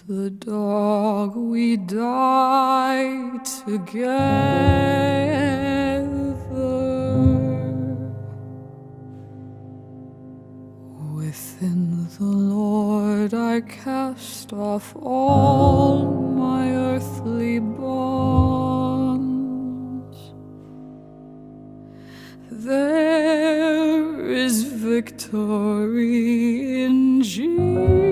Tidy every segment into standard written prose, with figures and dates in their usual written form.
the dog we die together. Within the Lord I cast off all my earthly bonds. There is victory in Jesus.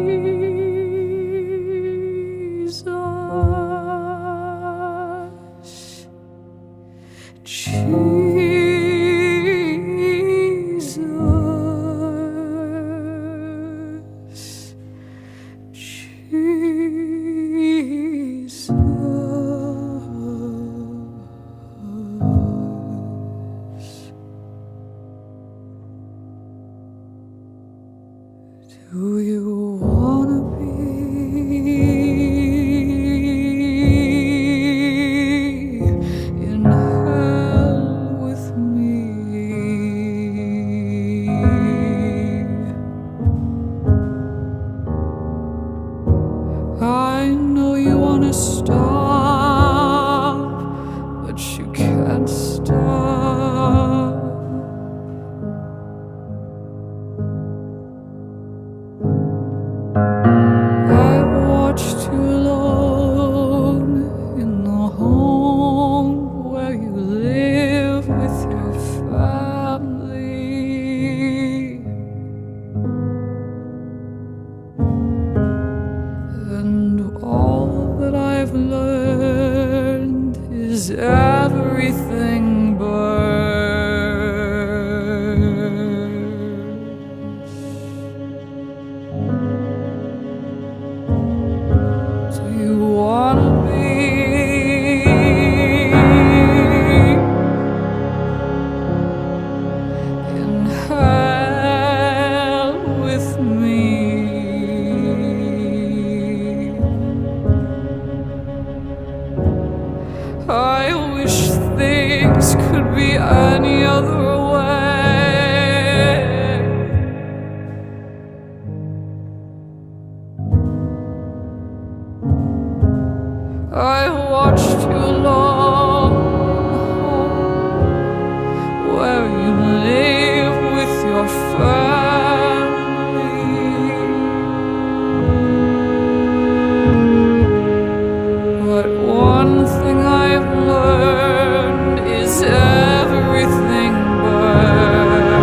Do you wanna be in hell with me? I know you wanna stop, but you can't stop. Too alone in the home where you live with your family, and all that I've learned is everything burns. You wanna be in hell with me? I wish things could be any other way. I watched you long where you live with your family, but one thing I've learned is everything burns.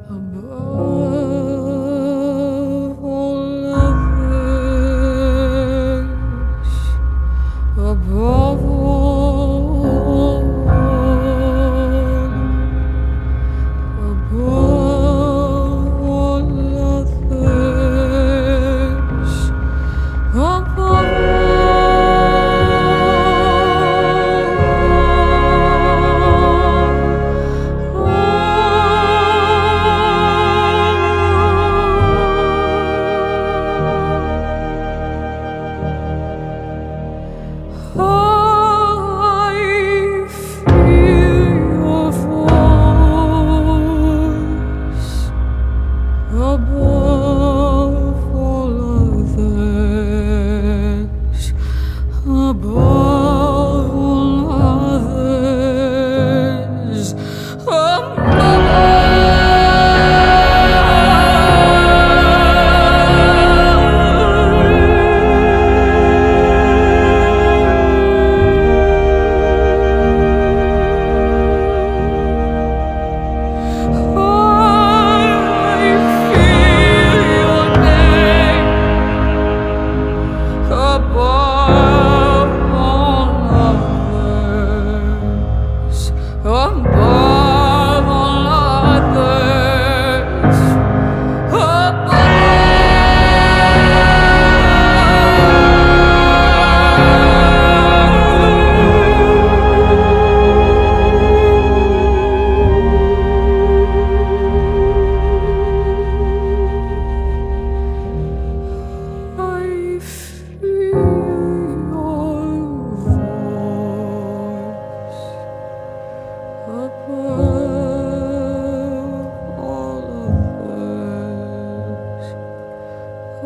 Above all others, above all, above all others, above all. Oh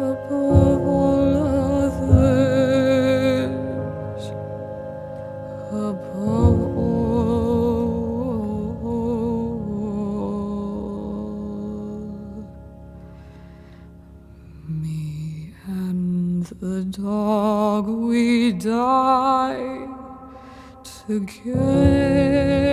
above all others, above all. Me and the dog, we die together.